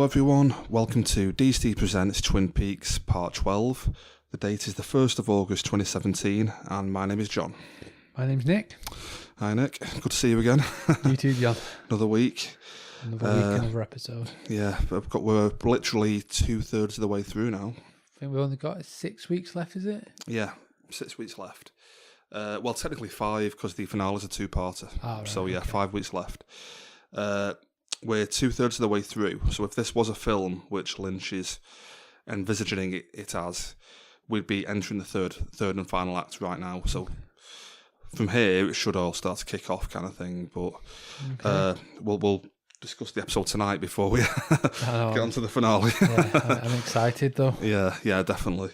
everyone, welcome to DSTE Presents Twin Peaks Part 12. The date is the 1st of August 2017 and my name is John. My name's Nick. Hi Nick, good to see you again. You too, John. Another week. Another episode. Yeah, we're literally 2/3 of the way through now. I think we've only got 6 weeks left, is it? Yeah, 6 weeks left. Well, technically 5 because the finale's a two-parter. Right, so yeah, okay. 5 weeks left. We're 2/3 of the way through. So if this was a film, which Lynch is envisaging it as, we'd be entering the third and final act right now. So from here, it should all start to kick off, kind of thing. But we'll discuss the episode tonight before we get on to the finale. Yeah, I'm excited though. Yeah, definitely.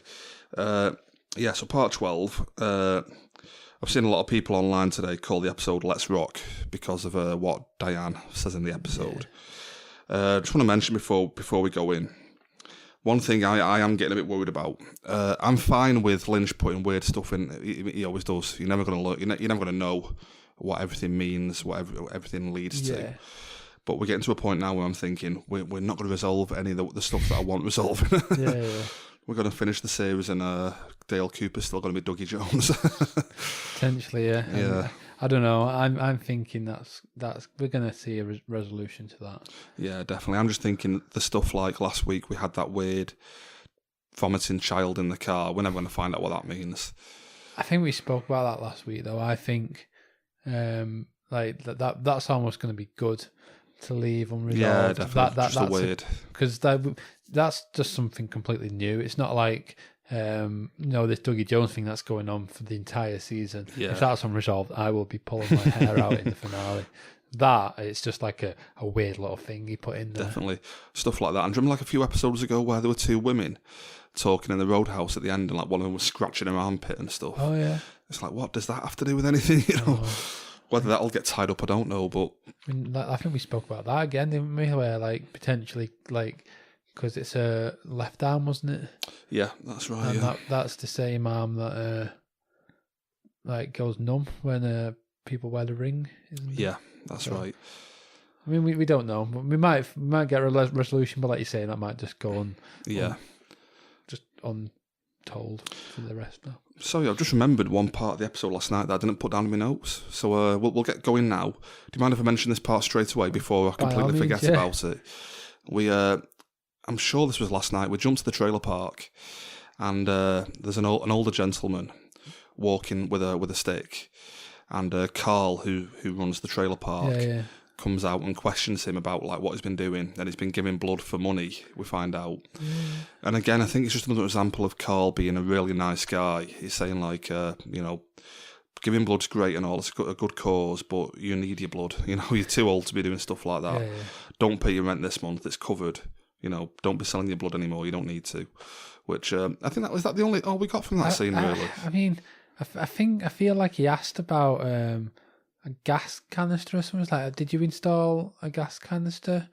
So part 12. I've seen a lot of people online today call the episode Let's Rock because of what Diane says in the episode. Just want to mention before we go in, one thing I am getting a bit worried about. I'm fine with Lynch putting weird stuff in. He always does. You're never going to look. You're never going to know what everything means, what everything leads to. But we're getting to a point now where I'm thinking we're not going to resolve any of the stuff that I want resolving. Yeah. We're going to finish the series and Dale Cooper's still going to be Dougie Jones. Potentially, yeah. Yeah. I don't know. I'm thinking that's we're going to see a resolution to that. Yeah, definitely. I'm just thinking the stuff like last week we had that weird vomiting child in the car. We're never going to find out what that means. I think we spoke about that last week, though. I think that's almost going to be good to leave unresolved. Yeah, definitely. That's weird. Because that's just something completely new. It's not like this Dougie Jones thing that's going on for the entire season. Yeah. If that's unresolved, I will be pulling my hair out in the finale. That, it's just like a weird little thing he put in there. Definitely. Stuff like that. And remember like a few episodes ago where there were two women talking in the roadhouse at the end and like one of them was scratching her armpit and stuff. Oh, yeah. It's like, what does that have to do with anything? You know? Whether that'll get tied up, I don't know, but... I think we spoke about that again, didn't we? Where, potentially, because it's a left arm, wasn't it? Yeah, that's right, and that's the same arm that, goes numb when people wear the ring, isn't it? Yeah, that's right. I mean, we don't know. We might get a resolution, but like you say, that might just go on... Yeah. Just untold for the rest now. So yeah, I've just remembered one part of the episode last night that I didn't put down in my notes. So we'll get going now. Do you mind if I mention this part straight away before I completely forget about it? I'm sure this was last night. We jumped to the trailer park, and there's an older gentleman walking with a stick, and Carl, who runs the trailer park, comes out and questions him about what he's been doing, and he's been giving blood for money, we find out. And again, I think it's just another example of Carl being a really nice guy. He's saying giving blood's great and all, it's a good cause, but you need your blood. You're too old to be doing stuff like that. Don't pay your rent this month, it's covered. Don't be selling your blood anymore, you don't need to. Which I think that was the only we got from that scene, really. I mean, I feel like he asked about a gas canister or something. Like, did you install a gas canister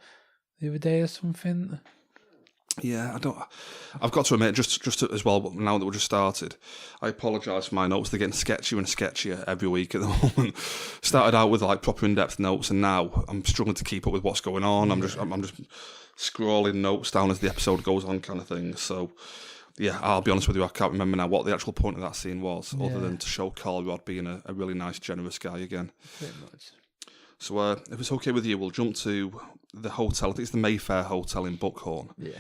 the other day or something? Yeah, I've got to admit, just as well, now that we've just started, I apologise for my notes. They're getting sketchier and sketchier every week at the moment. Started out with proper in-depth notes, and now I'm struggling to keep up with what's going on. I'm just scrolling notes down as the episode goes on, kind of thing. So, yeah, I'll be honest with you, I can't remember now what the actual point of that scene was, other than to show Carl Rod being a really nice, generous guy again. Pretty much. So, if it's okay with you, we'll jump to the hotel. I think it's the Mayfair Hotel in Buckhorn. Yeah.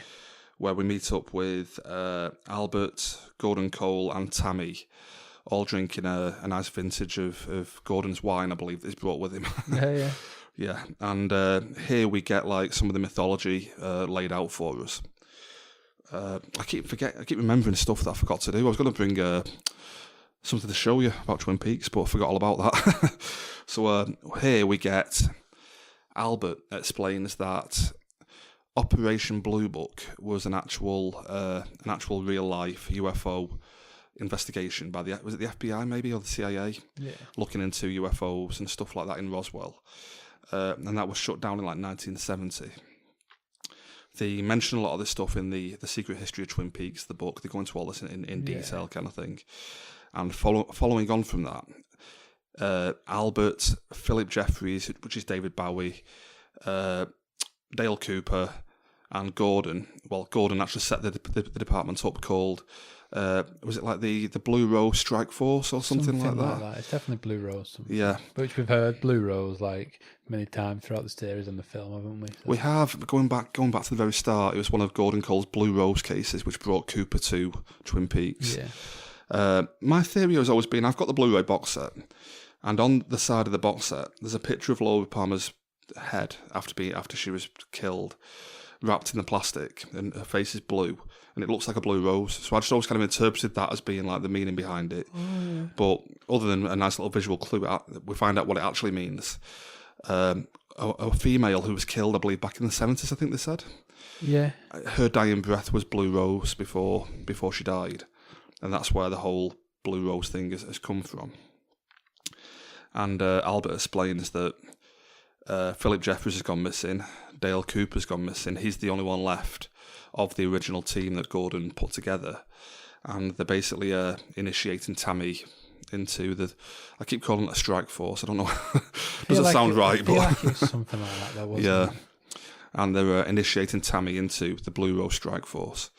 Where we meet up with Albert, Gordon Cole, and Tammy, all drinking a nice vintage of Gordon's wine, I believe, that he's brought with him. Yeah. Yeah, and here we get some of the mythology laid out for us. I keep remembering stuff that I forgot to do. I was going to bring something to show you about Twin Peaks, but I forgot all about that. So here we get Albert explains that Operation Blue Book was an actual real life UFO investigation by was it the FBI maybe or the CIA? Yeah. Looking into UFOs and stuff like that in Roswell, and that was shut down in 1970. They mention a lot of this stuff in the Secret History of Twin Peaks, the book. They go into all this in detail, kind of thing. And following on from that, Albert, Philip Jeffries, which is David Bowie, Dale Cooper, and Gordon actually set the department up called, was it like the Blue Rose Strike Force or something like that? It's definitely Blue Rose. Yeah. Which we've heard Blue Rose like many times throughout the series and the film, haven't we? So. We have, going back to the very start, it was one of Gordon Cole's Blue Rose cases which brought Cooper to Twin Peaks. Yeah. My theory has always been, I've got the Blu-ray box set, and on the side of the box set, there's a picture of Laura Palmer's head after she was killed, wrapped in the plastic, and her face is blue, and it looks like a blue rose. So I just always kind of interpreted that as being like the meaning behind it. Oh, yeah. But other than a nice little visual clue, we find out what it actually means. A female who was killed, I believe, back in the 70s, I think they said. Yeah. Her dying breath was blue rose before she died. And that's where the whole blue rose thing has come from. And Albert explains that Philip Jeffries has gone missing, Dale Cooper's gone missing. He's the only one left of the original team that Gordon put together. And they're basically initiating Tammy into I keep calling it a strike force. I don't know. Doesn't sound right, but like it's something like that, though, wasn't it? And they're initiating Tammy into the Blue Rose Strike Force.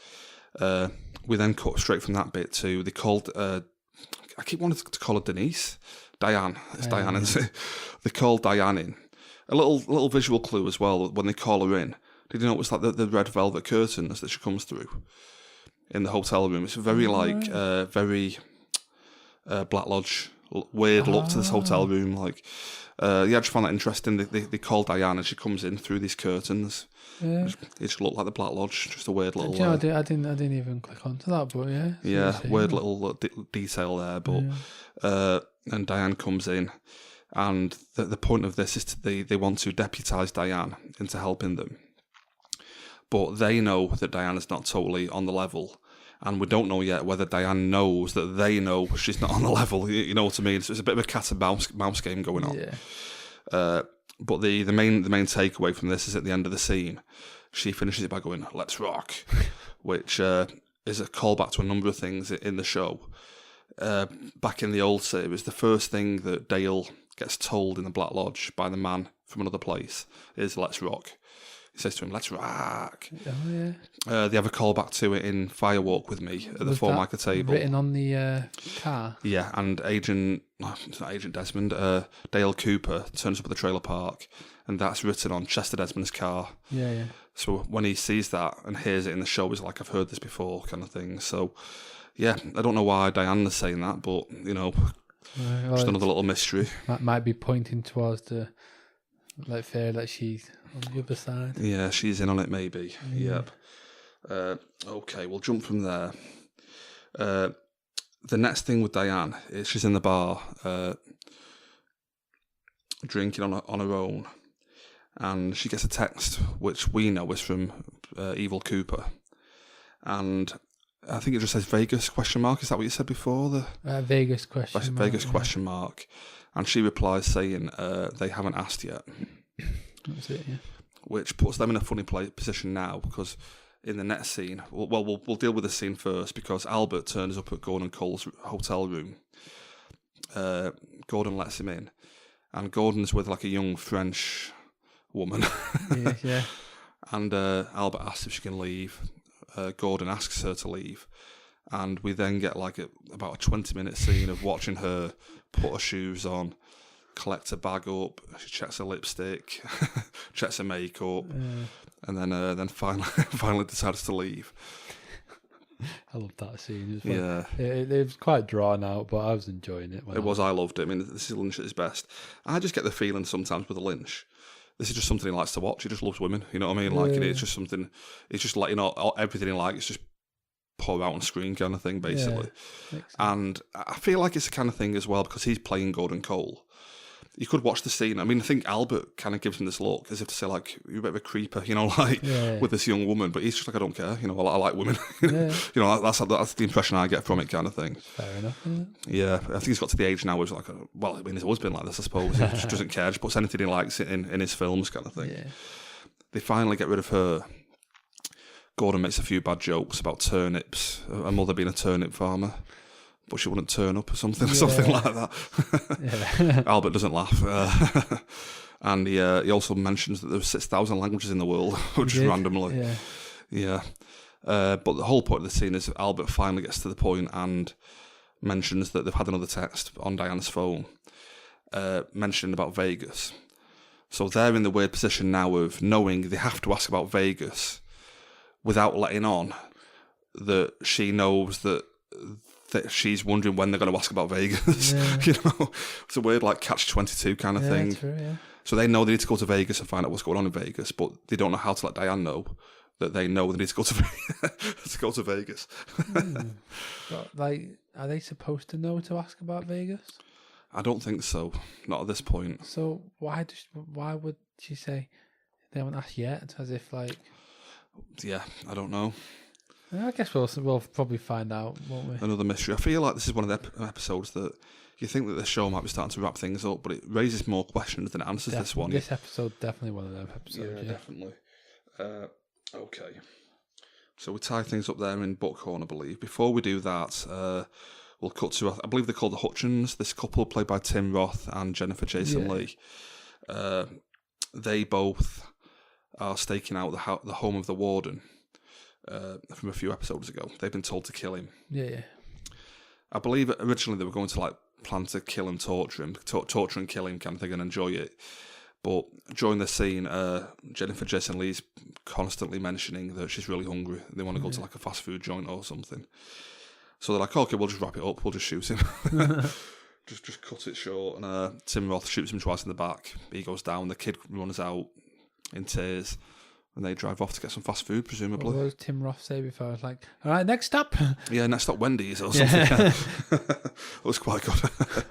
We then cut straight from that bit to they called. I keep wanting to call her Denise, Diane. It's Diane. Isn't it? They called Diane in. A little visual clue as well when they call her in. Did you know it was like the red velvet curtains that she comes through in the hotel room? It's very Black Lodge, weird look to this hotel room. Like, I just found that interesting. They call Diane and she comes in through these curtains. Yeah. It just looked like the Black Lodge, just a weird little. I didn't even click onto that, but yeah. Yeah, weird little detail there, but and Diane comes in, and the point of this is they want to deputise Diane into helping them, but they know that Diane is not totally on the level. And we don't know yet whether Diane knows that they know she's not on the level. You know what I mean? So it's a bit of a cat and mouse game going on. Yeah. But the main takeaway from this is at the end of the scene, she finishes it by going, "Let's rock," which is a callback to a number of things in the show. Back in the old series, the first thing that Dale gets told in the Black Lodge by the man from another place is "Let's rock." He says to him, "Let's rock." Oh, yeah. They have a callback to it in Firewalk with Me at the Formica table. Written on the car? Yeah, and Agent Desmond, Dale Cooper turns up at the trailer park, and that's written on Chester Desmond's car. Yeah, yeah. So when he sees that and hears it in the show, he's like, "I've heard this before," kind of thing. So, yeah, I don't know why Diana's saying that, but, you know, just another little mystery. Might be pointing towards the... Like fair that she's on the other side. Yeah, she's in on it maybe. Yeah. Yep. Okay, we'll jump from there. The next thing with Diane is she's in the bar drinking on her own, and she gets a text which we know is from Evil Cooper, and I think it just says Vegas ? Is that what you said before? Vegas ? Vegas ? And she replies saying they haven't asked yet. That's it, yeah. Which puts them in a funny position now, because in the next scene, we'll deal with the scene first, because Albert turns up at Gordon Cole's hotel room. Gordon lets him in, and Gordon's with like a young French woman. Yeah. And Albert asks if she can leave. Gordon asks her to leave. And we then get like about a 20-minute scene of watching her put her shoes on, collect her bag up, she checks her lipstick, checks her makeup, and then finally decides to leave. I love that scene as well. Yeah. It was quite drawn out, but I was enjoying it. I loved it. I mean, this is Lynch at his best. I just get the feeling sometimes with Lynch, this is just something he likes to watch. He just loves women, you know what I mean? Like, it's just something, it's just like, you know, everything he likes, it's just pour out on screen kind of thing, basically. Yeah, and I feel like it's the kind of thing as well, because he's playing Gordon Cole. You could watch the scene. I mean, I think Albert kind of gives him this look as if to say, like, you're a bit of a creeper, you know, like, with this young woman. But he's just like, I don't care, you know, I like women. You know, that's the impression I get from it, kind of thing. Fair enough, isn't it? Yeah, I think he's got to the age now where he's like, well, I mean, he's always been like this, I suppose. He just doesn't care, just puts anything he likes in his films, kind of thing. Yeah. They finally get rid of her. Gordon makes a few bad jokes about turnips, her mother being a turnip farmer, but she wouldn't turn up or something like that. Albert doesn't laugh. And he also mentions that there's 6,000 languages in the world, which is randomly. Yeah. But the whole point of the scene is Albert finally gets to the point and mentions that they've had another text on Diana's phone mentioning about Vegas. So they're in the weird position now of knowing they have to ask about Vegas without letting on that she knows that she's wondering when they're going to ask about Vegas. You know, it's a weird like catch-22 kind of thing. True, yeah. So they know they need to go to Vegas and find out what's going on in Vegas, but they don't know how to let Diane know that they know they need to go to Vegas. But, like, are they supposed to know to ask about Vegas? I don't think so. Not at this point. So why would she say they haven't asked yet? As if like, yeah, I don't know. I guess we'll probably find out, won't we? Another mystery. I feel like this is one of the episodes that you think that the show might be starting to wrap things up, but it raises more questions than it answers. This one. This episode definitely one of them episodes. Yeah. Definitely. Okay. So we tie things up there in Buckhorn, I believe. Before we do that, we'll cut to, I believe they're called the Hutchins, this couple played by Tim Roth and Jennifer Jason Leigh. They both are staking out the home of the warden from a few episodes ago. They've been told to kill him. Yeah. I believe originally they were going to like plan to kill and torture him, torture and kill him kind of thing and enjoy it. But during the scene, Jennifer Jason Leigh's constantly mentioning that she's really hungry. They want to go to like a fast food joint or something. So they're like, okay, we'll just wrap it up. We'll just shoot him. just cut it short. And Tim Roth shoots him twice in the back. He goes down. The kid runs out in tears. And they drive off to get some fast food, presumably. What did Tim Roth say before? I was like, all right, next stop. Yeah, next stop Wendy's or something. Yeah. That was quite good.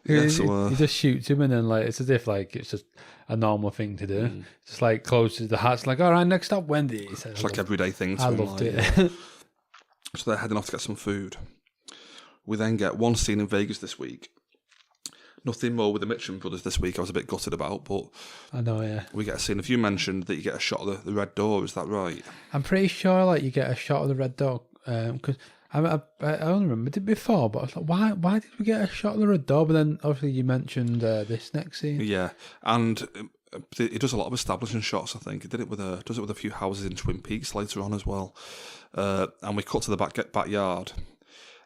He just shoots him and then like it's as if like it's just a normal thing to do. Just like closes the hatch, like, all right, next stop Wendy's. It's like everyday thing to I him. loved it. So they're heading off to get some food. We then get one scene in Vegas this week. Nothing more with the Mitchum brothers this week I was a bit gutted about, but I know, yeah. We get a scene. If you mentioned that you get a shot of the red door, is that right? I'm pretty sure like you get a shot of the red door because I only remembered it before, but I was like, why did we get a shot of the red door? But then obviously you mentioned this next scene. Yeah, and it does a lot of establishing shots. I think it did it does it with a few houses in Twin Peaks later on as well. And we cut to the backyard,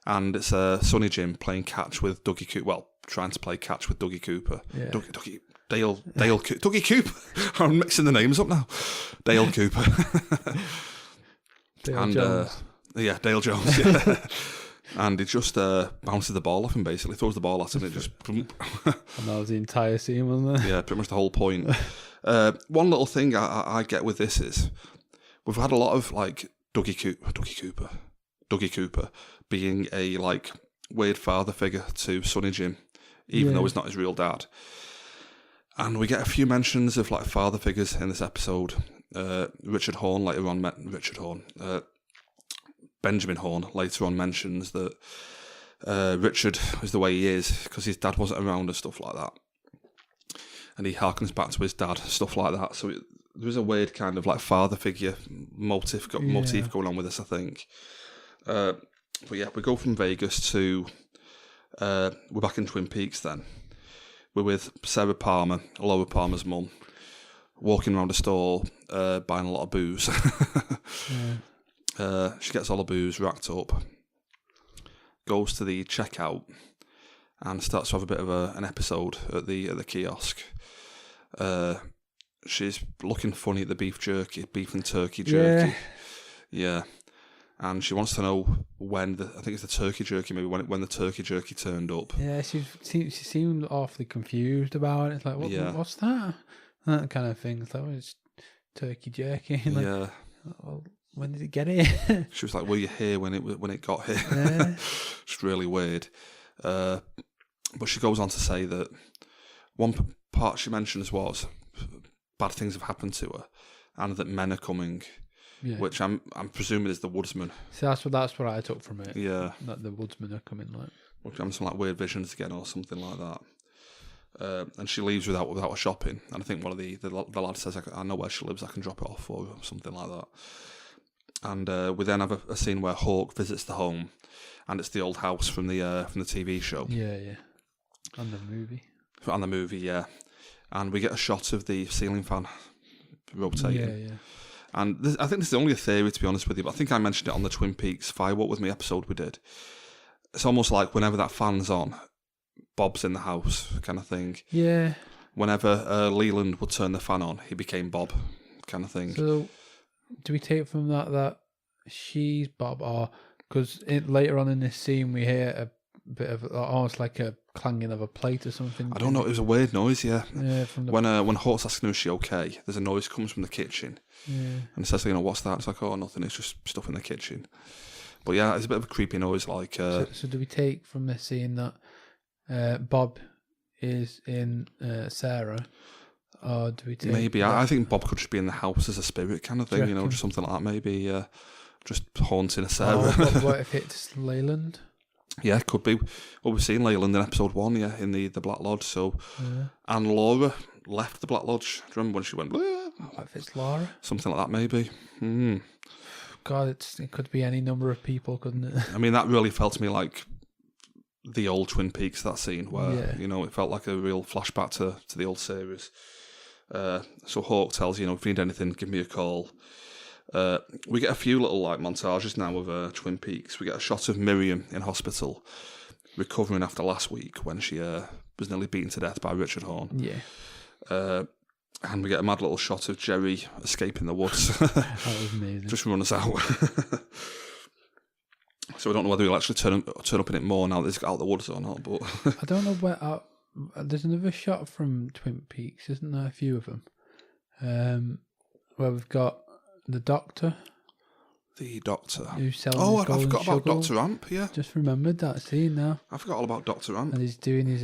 and it's Sonny Jim playing catch with Dougie Cooper. Well, trying to play catch with Dougie Cooper. Yeah. Dougie Cooper. I'm mixing the names up now. Dale Cooper. Dale Jones. Dale Jones. Yeah. And he just bounces the ball off him, basically. Throws the ball at him and it just... And that was the entire scene, wasn't it? Yeah, pretty much the whole point. One little thing I get with this is we've had a lot of, like, Dougie Cooper being a, like, weird father figure to Sonny Jim, even though he's not his real dad. And we get a few mentions of, like, father figures in this episode. Richard Horne later on met Richard Horne. Benjamin Horne later on mentions that Richard is the way he is because his dad wasn't around and stuff like that. And he harkens back to his dad, stuff like that. So there's a weird kind of like father figure motif going on with this, I think. But yeah, we go from Vegas to we're back in Twin Peaks then. We're with Sarah Palmer, Laura Palmer's mum, walking around a store buying a lot of booze. She gets all the booze racked up, goes to the checkout, and starts to have a bit of an episode at the kiosk. She's looking funny at the beef and turkey jerky. Yeah. And she wants to know when I think it's the turkey jerky, maybe when the turkey jerky turned up. Yeah, she seemed awfully confused about it. It's like, what's that? That kind of thing. It's like, it's turkey jerky. Like, yeah. Well, when did it get here? She was like, "Were you here when it got here?" Yeah. It's really weird. But she goes on to say that one part she mentions was bad things have happened to her, and that men are coming. Yeah. Which I'm presuming is the woodsman. So that's what I took from it. Yeah. That the woodsmen are coming, like. Which I'm some like weird visions again or something like that. And she leaves without her shopping. And I think one of the lads says, "I know where she lives. I can drop it off," or something like that. And we then have a scene where Hawk visits the home, and it's the old house from the TV show. Yeah. And the movie. And the movie, yeah. and we get a shot of the ceiling fan rotating. Yeah. And I think this is only a theory, to be honest with you, but I think I mentioned it on the Twin Peaks Fire Walk With Me episode we did. It's almost like whenever that fan's on, Bob's in the house, kind of thing. Yeah. Whenever Leland would turn the fan on, he became Bob, kind of thing. So, do we take from that she's Bob, or because later on in this scene we hear a bit of almost like a clanging of a plate or something? I don't know. It was a weird noise, yeah. Yeah. When Hort's asking her is she okay, there's a noise comes from the kitchen. Yeah. And it says, what's that? It's like, oh, nothing. It's just stuff in the kitchen. But yeah, it's a bit of a creepy noise. Like. So do we take from this scene that Bob is in Sarah, or do we take? Maybe I think Bob could just be in the house as a spirit kind of thing. Just something like that. Maybe just haunting a Sarah. What if it's Leyland? Yeah, it could be. Well, we've seen Leyland in episode 1, yeah, in the Black Lodge. So, and Laura left the Black Lodge. Do you remember when she went? What if it's Laura? Something like that, maybe. God, it could be any number of people, couldn't it? I mean, that really felt to me like the old Twin Peaks. That scene where it felt like a real flashback to the old series. So Hawk tells if you need anything, give me a call. We get a few little montages now of Twin Peaks. We get a shot of Miriam in hospital, recovering after last week when she was nearly beaten to death by Richard Horne. Yeah. And we get a mad little shot of Jerry escaping the woods. That was amazing. Just run us out. So I don't know whether he'll actually turn up in it more now that he's got out the woods or not. But I don't know where. There's another shot from Twin Peaks, isn't there? A few of them, where we've got the Doctor. The Doctor. Who's selling I forgot about Dr. Amp. Yeah, just remembered that scene now. I forgot all about Dr. Amp. And he's doing his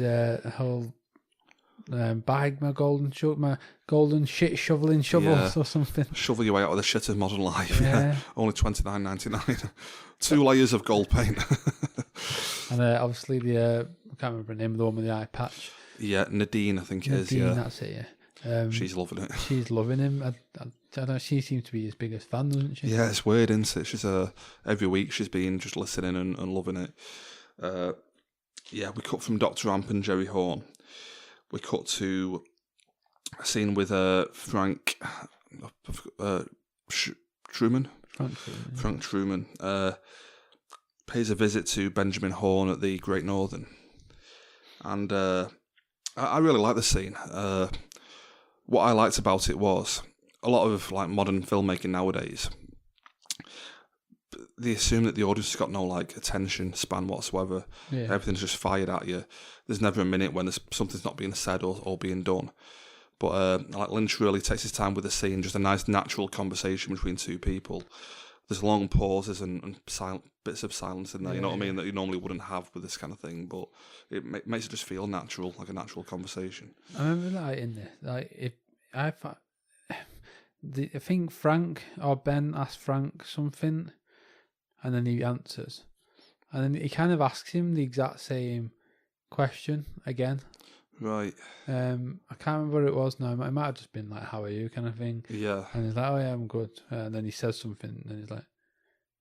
whole bag, my golden shit shoveling shovels or something. Shovel your way out of the shit of modern life. Yeah. Only $29.99. 2 layers of gold paint. And obviously I can't remember the name of the one with the eye patch. Yeah, Nadine, I think it is. Yeah, that's it. Yeah. She's loving it. She's loving him. I don't know. She seems to be his biggest fan, doesn't she? Yeah, it's weird, isn't it? She's every week she's been just listening and loving it. We cut from Dr. Amp and Jerry Horne. We cut to a scene with Frank Truman. Frank Truman pays a visit to Benjamin Horne at the Great Northern, and I really like this scene. What I liked about it was a lot of modern filmmaking nowadays. They assume that the audience has got no attention span whatsoever. Yeah. Everything's just fired at you. There's never a minute when something's not being said or being done. But Lynch really takes his time with the scene, just a nice natural conversation between two people. There's long pauses and bits of silence in there, you know what I mean, that you normally wouldn't have with this kind of thing, but it makes it just feel natural, like a natural conversation. I remember in this, I think Frank or Ben asked Frank something, and then he answers, and then he kind of asks him the exact same question again. Right. I can't remember what it was now. It might have just been how are you kind of thing. Yeah. And he's like, oh yeah, I'm good. And then he says something, and he's like,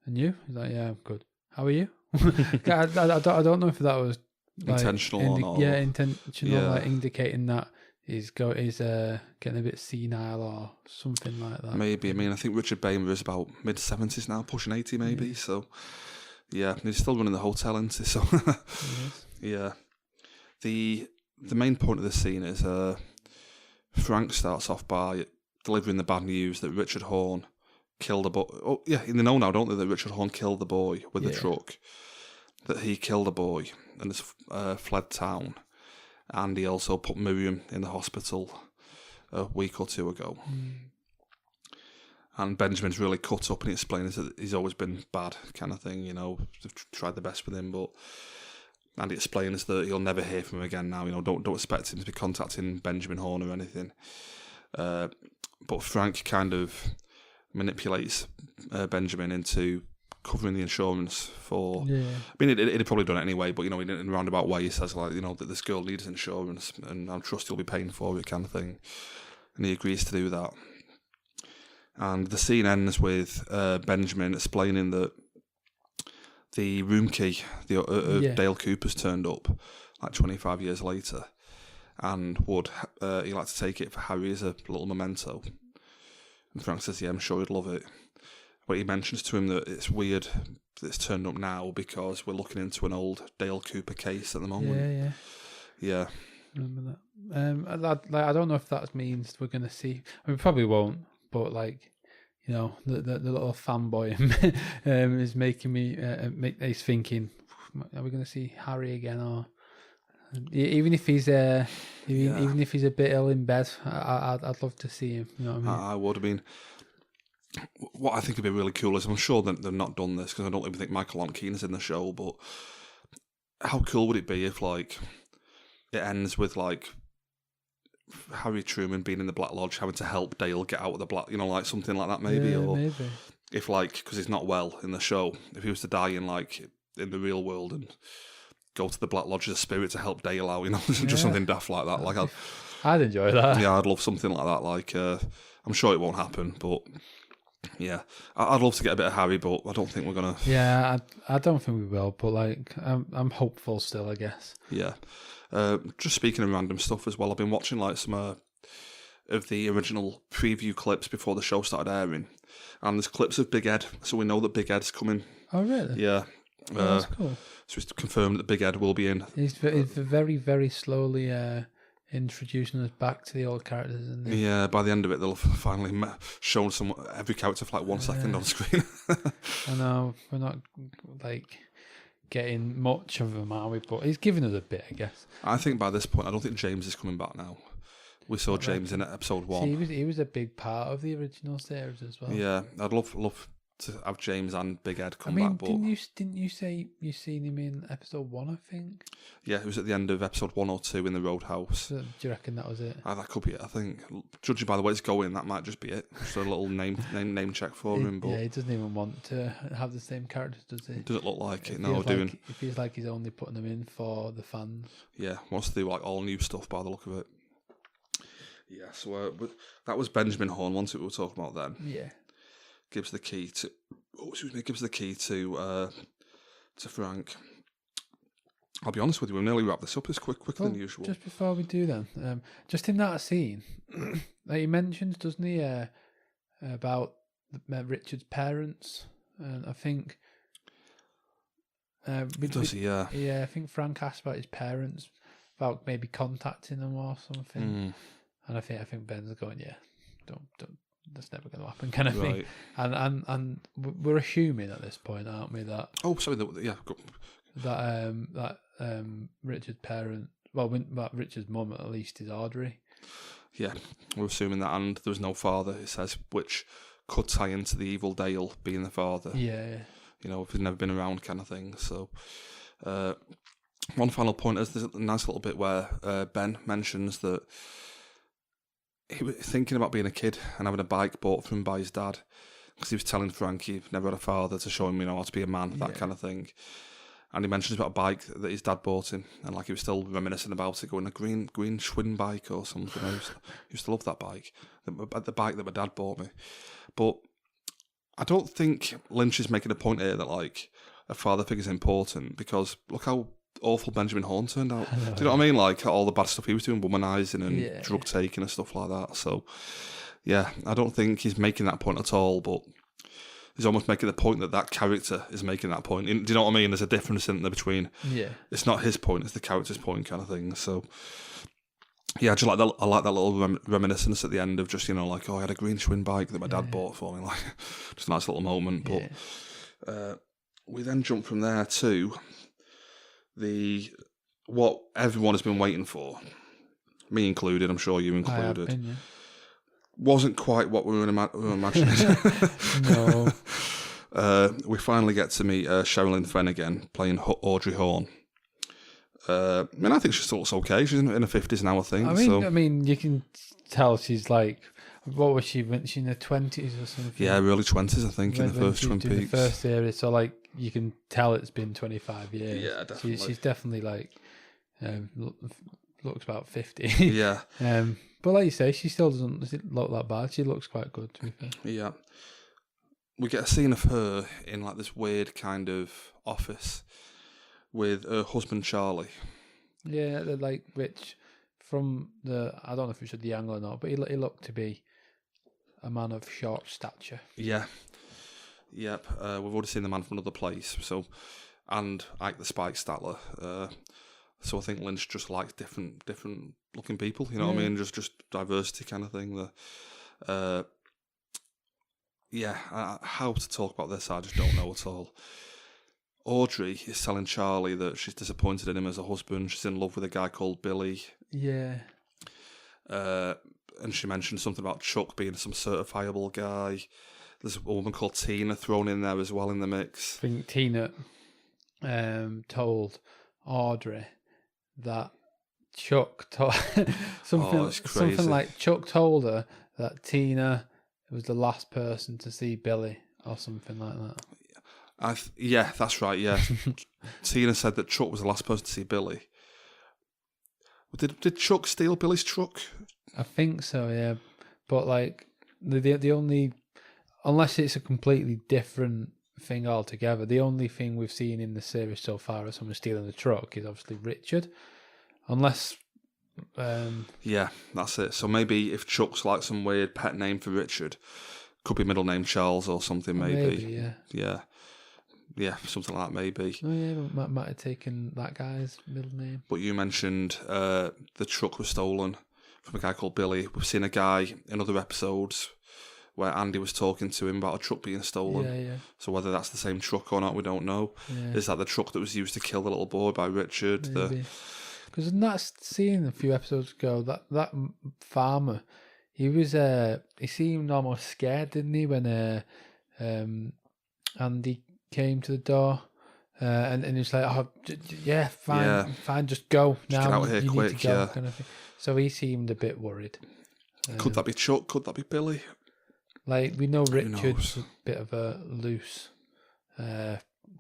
and you? He's like, yeah, I'm good. How are you? I don't know if that was intentional or not. Yeah, intentional, indicating that he's getting a bit senile or something like that. Maybe. I mean, I think Richard Bamer is about mid-70s now, pushing 80 maybe. Yeah. So, yeah, he's still running the hotel, isn't he? So, yeah. The main point of the scene is Frank starts off by delivering the bad news that Richard Horne killed a boy. Oh, yeah, they know now, don't they, that Richard Horne killed the boy with the truck. That he killed a boy and has fled town. And he also put Miriam in the hospital a week or two ago. And Benjamin's really cut up and he explains that he's always been bad kind of thing, they've tried their best with him, but... And he explains that he'll never hear from him again now. Don't expect him to be contacting Benjamin Horne or anything. But Frank kind of manipulates Benjamin into covering the insurance for... Yeah. I mean, he'd probably done it anyway, but, in a roundabout way, he says, that this girl needs insurance and I trust he'll be paying for it kind of thing. And he agrees to do that. And the scene ends with Benjamin explaining that the room key of Dale Cooper's turned up 25 years later, and would he like to take it for Harry as a little memento? And Frank says, yeah, I'm sure he'd love it. But he mentions to him that it's weird that it's turned up now because we're looking into an old Dale Cooper case at the moment. Yeah. Remember that. I don't know if that means we're going to see. I mean, we probably won't, but like, you know, the little fanboy is making me. He's thinking, are we going to see Harry again, or even if he's even if he's a bit ill in bed, I'd love to see him. You know what I mean? I would. I mean, what I think would be really cool is, I'm sure that they've not done this because I don't even think Michael Onkin is in the show, but how cool would it be if, like, it ends with, like, Harry Truman being in the Black Lodge having to help Dale get out of the Black, you know, like something like that maybe, or maybe. If, like, because he's not well in the show, if he was to die in, like, in the real world and go to the Black Lodge as a spirit to help Dale out, you know, just something daft like that. Like, I'd enjoy that. Yeah, I'd love something like that. Like, I'm sure it won't happen, but yeah, I'd love to get a bit of Harry, but I don't think we're gonna. Yeah, I don't think we will, but like, I'm hopeful still, I guess. Yeah. Just speaking of random stuff as well, I've been watching like some of the original preview clips before the show started airing, and there's clips of Big Ed, so we know that Big Ed's coming. Oh really? Yeah. That's cool. So it's confirmed that Big Ed will be in. He's very, very slowly introducing us back to the old characters, isn't he? Yeah, by the end of it, they'll finally show every character for like 1 second on screen. I know, we're not like getting much of them, are we? But he's giving us a bit, I guess. I think by this point, I don't think James is coming back now. We saw James in episode 1. See, he was a big part of the original series as well. Yeah, I'd love to have James and Big Ed come back. But didn't you say you seen him in episode 1? I think. Yeah, it was at the end of episode 1 or 2 in the Roadhouse. So, do you reckon that was it? That could be it. I think, judging by the way it's going, that might just be it. Just a little name check for him. But yeah, he doesn't even want to have the same characters, does he? Doesn't look like it. It feels like he's only putting them in for the fans. Yeah, wants to do like all new stuff by the look of it. Yeah, so that was Benjamin Horn. Once we were talking about then. Yeah. Gives the key to. Gives the key to Frank. I'll be honest with you, we'll nearly wrap this up as quicker than usual. Just before we do then, just in that scene, he mentions, doesn't he, about Richard's parents, and I think. Does he? Yeah. Yeah, I think Frank asked about his parents, about maybe contacting them or something, and I think Ben's going, yeah, don't. That's never going to happen, kind of thing. And we're assuming at this point, aren't we, that Richard's parent, that Richard's mum at least is Audrey. Yeah, we're assuming that, and there was no father. It says, which could tie into the evil Dale being the father. Yeah. You know, if he's never been around, kind of thing. So, one final point is there's a nice little bit where Ben mentions that he was thinking about being a kid and having a bike bought for him by his dad, because he was telling Frank he never had a father to show him, you know, how to be a man, that kind of thing. And he mentions about a bike that his dad bought him, and like he was still reminiscing about it, going, a green Schwinn bike or something. I used to love that bike, the bike that my dad bought me. But I don't think Lynch is making a point here that like a father figure is important, because look how awful Benjamin Horn turned out. Do you know what I mean? Like all the bad stuff he was doing, womanizing and drug taking and stuff like that. So yeah, I don't think he's making that point at all, but he's almost making the point that character is making that point. Do you know what I mean? There's a difference in there between. Yeah. It's not his point; it's the character's point, kind of thing. So yeah, I like that little reminiscence at the end of just, you know, like, oh, I had a green Schwinn bike that my dad bought for me, like just a nice little moment. But we then jump from there to what everyone has been waiting for, me included, I'm sure you included. Wasn't quite what we were imagining. No. We finally get to meet Sherilyn Fenn again, playing Audrey Horne. I mean, I think she still looks okay. She's in her 50s now, I think. I mean, you can tell she's like, what was she? Was she in her 20s or something? Yeah, early 20s, I think, in the first Twin Peaks. The first series, so like you can tell it's been 25 years. Yeah, definitely. She's definitely like looks about 50. Yeah. But like you say, she still doesn't look that bad. She looks quite good, to be fair. Yeah. We get a scene of her in like this weird kind of office with her husband Charlie. Yeah, they're like rich from I don't know if it's the angle or not, but he looked to be a man of short stature. Yeah. Yep. We've already seen the man from another place, and Ike the Spike Statler. So I think Lynch just likes different looking people. You know what I mean? Just diversity kind of thing. How to talk about this, I just don't know at all. Audrey is telling Charlie that she's disappointed in him as a husband. She's in love with a guy called Billy. Yeah. And she mentioned something about Chuck being some certifiable guy. There's a woman called Tina thrown in there as well in the mix. I think Tina told Audrey that Chuck told something like Chuck told her that Tina was the last person to see Billy or something like that. Yeah, that's right, yeah. Tina said that Chuck was the last person to see Billy. Did Chuck steal Billy's truck? I think so, yeah. But like the only, unless it's a completely different thing altogether, the only thing we've seen in the series so far of someone stealing the truck is obviously Richard. Unless yeah, that's it. So maybe if Chuck's like some weird pet name for Richard, could be middle name Charles or something, maybe. Yeah, something like that, maybe. Oh yeah, might have taken that guy's middle name. But you mentioned the truck was stolen from a guy called Billy. We've seen a guy in other episodes where Andy was talking to him about a truck being stolen. Yeah. So whether that's the same truck or not, we don't know. Yeah. Is that the truck that was used to kill the little boy by Richard? Maybe. Because in that scene a few episodes ago, that farmer, he seemed almost scared, didn't he, when Andy came to the door, and he was like, "Oh, yeah, fine, just go now. Get out of here you quick, need to go," kind of thing. So he seemed a bit worried. Could that be Chuck? Could that be Billy? Like, we know Richard's a bit of a loose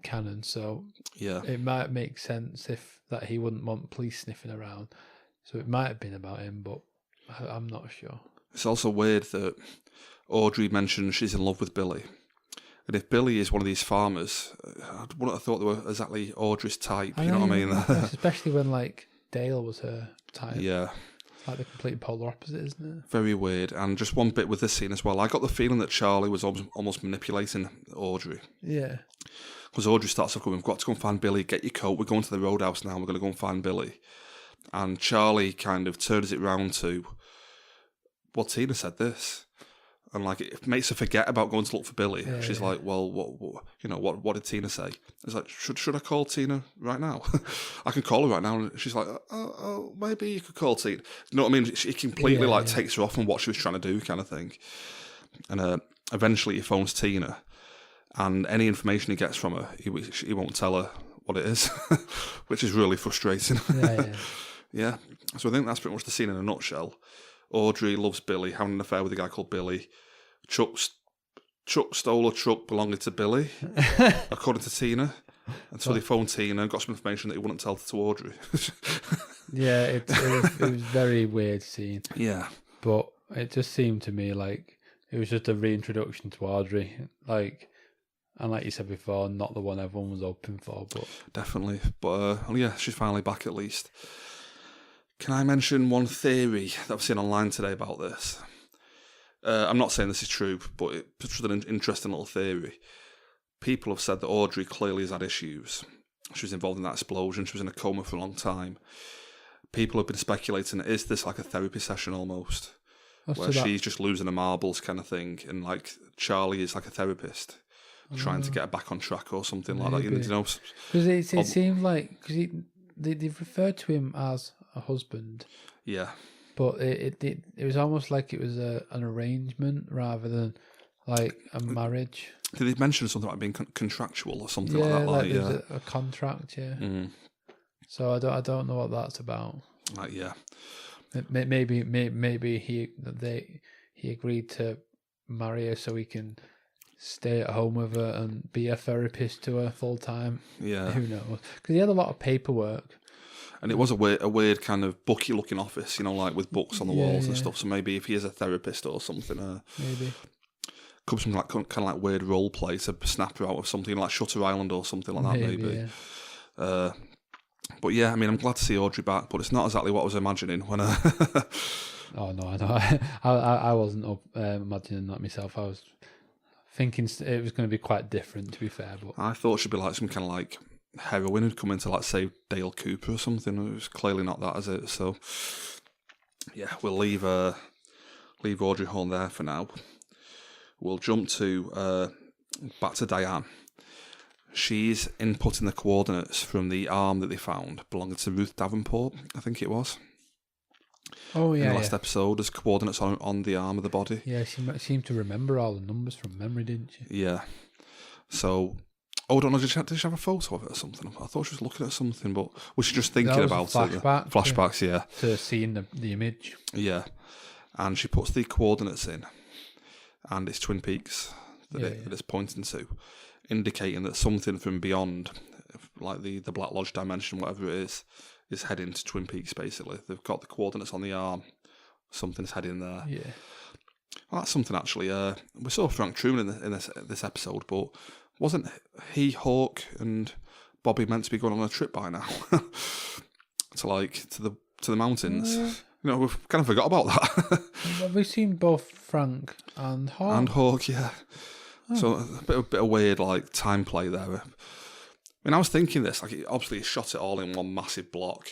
cannon, so it might make sense that he wouldn't want police sniffing around. So it might have been about him, but I'm not sure. It's also weird that Audrey mentioned she's in love with Billy. And if Billy is one of these farmers, I wouldn't have thought they were exactly Audrey's type, you know what I mean? Especially when, like, Dale was her type. Yeah. It's like the complete polar opposite, isn't it? Very weird. And just one bit with this scene as well. I got the feeling that Charlie was almost manipulating Audrey. Yeah. Because Audrey starts off going, "We've got to go and find Billy, get your coat, we're going to the roadhouse now, we're going to go and find Billy." And Charlie kind of turns it round to, "Well, Tina said this." And like it makes her forget about going to look for Billy. Yeah, she's like, "Well, what did Tina say?" It's like, should I call Tina right now? I can call her right now. And she's like, oh, maybe you could call Tina. You know what I mean? She completely takes her off on what she was trying to do, kind of thing. And eventually he phones Tina, and any information he gets from her, he won't tell her what it is, which is really frustrating. Yeah. So I think that's pretty much the scene in a nutshell. Audrey loves Billy, having an affair with a guy called Billy. Chuck stole a truck belonging to Billy, according to Tina. And so they phoned Tina and got some information that he wouldn't tell to Audrey. Yeah, it was very weird scene. Yeah. But it just seemed to me like it was just a reintroduction to Audrey. And like you said before, not the one everyone was hoping for. But definitely. But she's finally back at least. Can I mention one theory that I've seen online today about this? I'm not saying this is true, but it's just an interesting little theory. People have said that Audrey clearly has had issues. She was involved in that explosion. She was in a coma for a long time. People have been speculating, is this like a therapy session almost? Where she's just losing her marbles kind of thing, and like Charlie is like a therapist trying to get her back on track or something like that. You know? Because it seemed like, because they've referred to him as a husband. Yeah. But it was almost like it was an arrangement rather than like a marriage. Did they mention something like being contractual or something like that? Like there's a contract, yeah. Mm. So I don't know what that's about. Yeah. Maybe he agreed to marry her so he can stay at home with her and be a therapist to her full time. Yeah. Who knows? Because he had a lot of paperwork. And it was a weird kind of booky looking office, you know, like with books on the walls and stuff. So maybe if he is a therapist or something, maybe could be something like kind of like weird role play to snap her out of something like Shutter Island or something like that. Maybe. But yeah, I mean, I'm glad to see Audrey back, but it's not exactly what I was imagining when Oh no, I know. I wasn't imagining that myself. I was thinking it was going to be quite different, to be fair. But I thought she'd be like some kind of like heroine who'd come in to like save Dale Cooper or something. It was clearly not that, is it? So yeah, we'll leave Audrey Horne there for now. We'll jump to back to Diane. She's inputting the coordinates from the arm that they found belonging to Ruth Davenport, I think it was. Oh yeah. In the last episode, there's coordinates on the arm of the body. Yeah, she seemed to remember all the numbers from memory, didn't she? Yeah. So, I don't know, did she have a photo of it or something? I thought she was looking at something, but was she just thinking about flashback, it? Flashbacks, yeah. To seeing the image. Yeah. And she puts the coordinates in, and it's Twin Peaks that it's pointing to, indicating that something from beyond, like the Black Lodge dimension, whatever it is heading to Twin Peaks, basically. They've got the coordinates on the arm. Something's heading there. Yeah. Well, that's something, actually. We saw Frank Truman in this episode, but wasn't he, Hawk, and Bobby meant to be going on a trip by now? to the mountains? We've kind of forgot about that. Have we seen both Frank and Hawk? And Hawk, yeah. Oh. So a bit of weird like time play there. I mean, I was thinking this, like, obviously he shot it all in one massive block,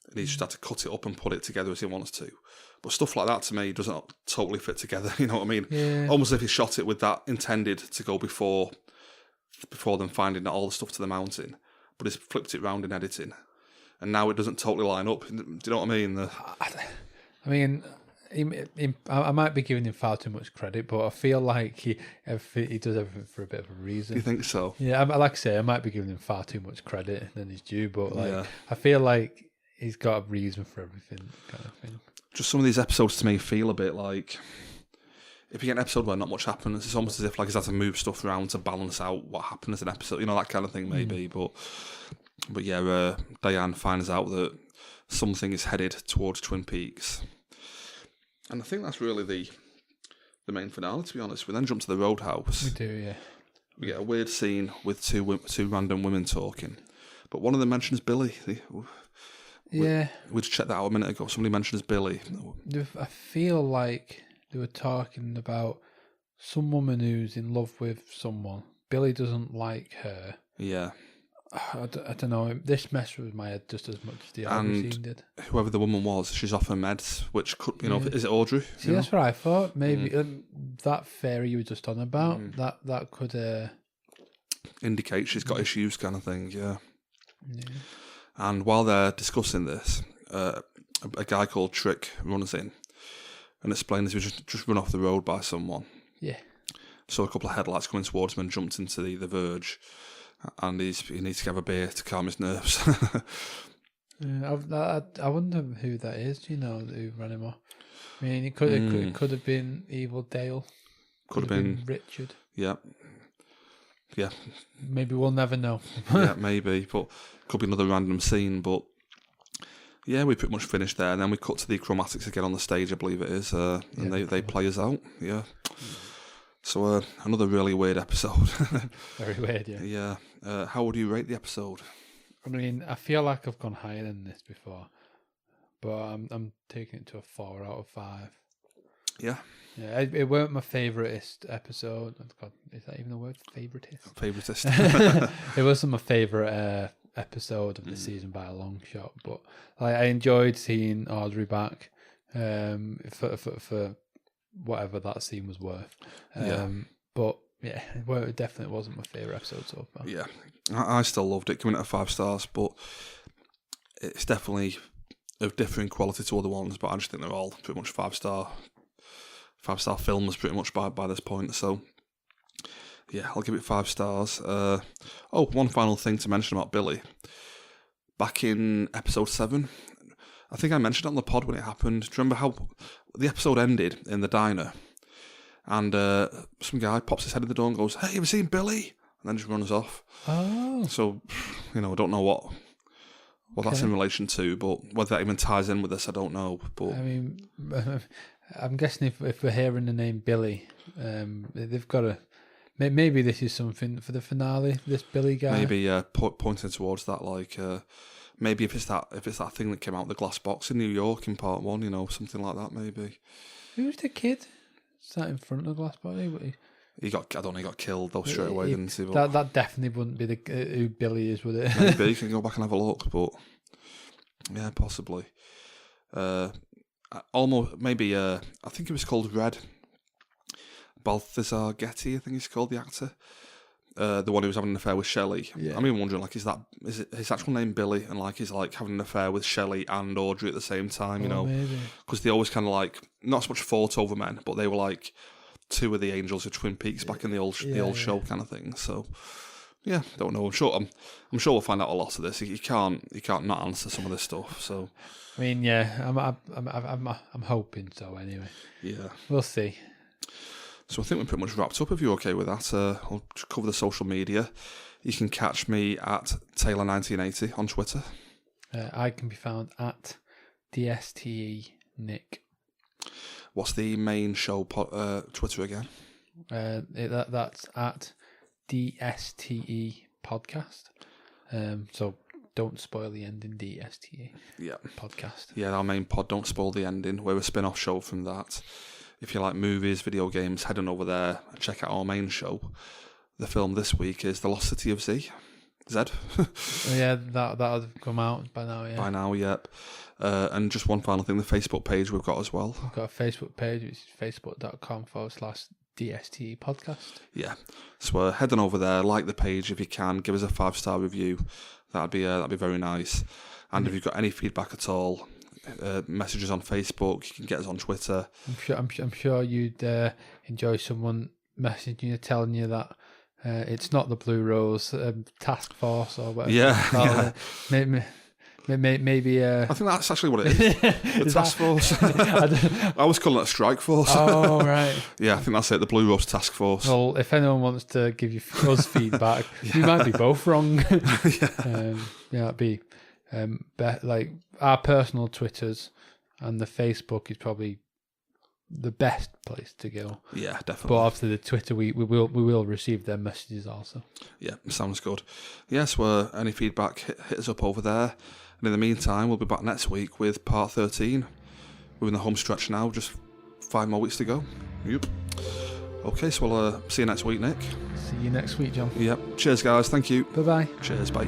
and he just had to cut it up and put it together as he wants to. But stuff like that, to me, doesn't totally fit together, you know what I mean? Yeah. Almost as if he shot it with that intended to go before them finding all the stuff to the mountain, but he's flipped it round in editing, and now it doesn't totally line up. Do you know what I mean? I mean, I might be giving him far too much credit, but I feel like he does everything for a bit of a reason. You think so? Yeah, like I say, I might be giving him far too much credit than he's due, but I feel like he's got a reason for everything, kind of thing. Just some of these episodes to me feel a bit like, if you get an episode where not much happens, it's almost as if like he's had to move stuff around to balance out what happened as an episode, that kind of thing maybe. But yeah, Diane finds out that something is headed towards Twin Peaks. And I think that's really the main finale, to be honest. We then jump to the Roadhouse. We do, yeah. We get a weird scene with two random women talking. But one of them mentions Billy. Yeah. We just checked that out a minute ago. Somebody mentions Billy. I feel like they were talking about some woman who's in love with someone. Billy doesn't like her. Yeah. I don't know. This messed with my head just as much as the other scene did. Whoever the woman was, she's off her meds, which could, is it Audrey? See, that's what I thought. Maybe that fairy you were just on about, that could indicate she's got issues, kind of thing. Yeah. And while they're discussing this, a guy called Trick runs in and explains he was just run off the road by someone. Yeah. Saw a couple of headlights coming towards him and jumped into the verge. And he needs to have a beer to calm his nerves. I wonder who that is. Do you know who ran him off? I mean, it could have been Evil Dale. Could have been Richard. Yeah. Yeah. Maybe we'll never know. Yeah, maybe. But could be another random scene. But yeah, we pretty much finished there. And then we cut to the chromatics again on the stage, I believe it is. And they play us out. Yeah. So another really weird episode. Very weird, yeah. Yeah. How would you rate the episode? I mean, I feel like I've gone higher than this before, but I'm taking it to a 4 out of 5. Yeah. Yeah, it weren't my favouriteest episode. God, is that even a word? Favouriteest? Favouriteest. It wasn't my favourite episode of the season by a long shot, but I enjoyed seeing Audrey back for whatever that scene was worth. But yeah, it definitely wasn't my favourite episode so far. Yeah, I still loved it, coming at 5 stars, but it's definitely of differing quality to other ones, but I just think they're all pretty much 5-star films pretty much by this point. So yeah, I'll give it 5 stars. One final thing to mention about Billy. Back in episode 7, I think I mentioned it on the pod when it happened. Do you remember how the episode ended in the diner? And some guy pops his head in the door and goes, "Hey, have you seen Billy?" And then just runs off. Oh. So, I don't know what that's in relation to, but whether that even ties in with this, I don't know. But I mean, I'm guessing if we're hearing the name Billy, they've got to... Maybe this is something for the finale, this Billy guy. Maybe pointing towards that, like... maybe if it's that thing that came out of the glass box in New York in part 1, something like that maybe. Who's the kid sat in front of the glass box? He got killed though straight away, didn't he? But that definitely wouldn't be who Billy is, would it? Maybe you can go back and have a look, but yeah, possibly. Almost maybe. I think it was called Red. Balthazar Getty, I think he's called, the actor. The one who was having an affair with Shelley. Yeah. I'm even wondering, is it his actual name Billy, and he's having an affair with Shelley and Audrey at the same time, Maybe. Because they always kind of not so much fought over men, but they were two of the angels of Twin Peaks back in the old show kind of thing. So yeah, don't know. I'm sure we'll find out a lot of this. You can't not answer some of this stuff. So I mean, yeah, I'm hoping so. Anyway, yeah, we'll see. So I think we're pretty much wrapped up. If you're okay with that, I'll cover the social media. You can catch me at Taylor1980 on Twitter. I can be found at DSTE Nick. What's the main show Twitter again? That's at DSTE Podcast. So don't spoil the ending, DSTE. Yeah. Podcast. Yeah, our main pod, Don't Spoil the Ending. We're a spin-off show from that. If you like movies, video games, head on over there and check out our main show. The film this week is The Lost City of Z. Yeah, that'll come out by now, yeah. By now, yep. And just one final thing, the Facebook page we've got as well. We've got a Facebook page, which is facebook.com/DSTE podcast. Yeah. So head on over there, like the page if you can, give us a 5-star review. That'd be very nice. And if you've got any feedback at all, messages on Facebook, you can get us on Twitter. I'm sure you'd enjoy someone messaging you, telling you that it's not the Blue Rose Task Force or whatever. Yeah. Maybe. I think that's actually what it is. The Task Force. I was calling it a Strike Force. Oh, right. Yeah, I think that's it. The Blue Rose Task Force. Well, if anyone wants to give us feedback, we might be both wrong. It'd be our personal Twitters, and the Facebook is probably the best place to go. Yeah, definitely. But after the Twitter, we will receive their messages also. Yeah, sounds good. Yes, any feedback, hit us up over there. And in the meantime, we'll be back next week with part 13. We're in the home stretch now, just 5 more weeks to go. Yep. Okay, so we'll see you next week, Nick. See you next week, John. Yep. Cheers, guys. Thank you. Bye-bye. Cheers. Bye.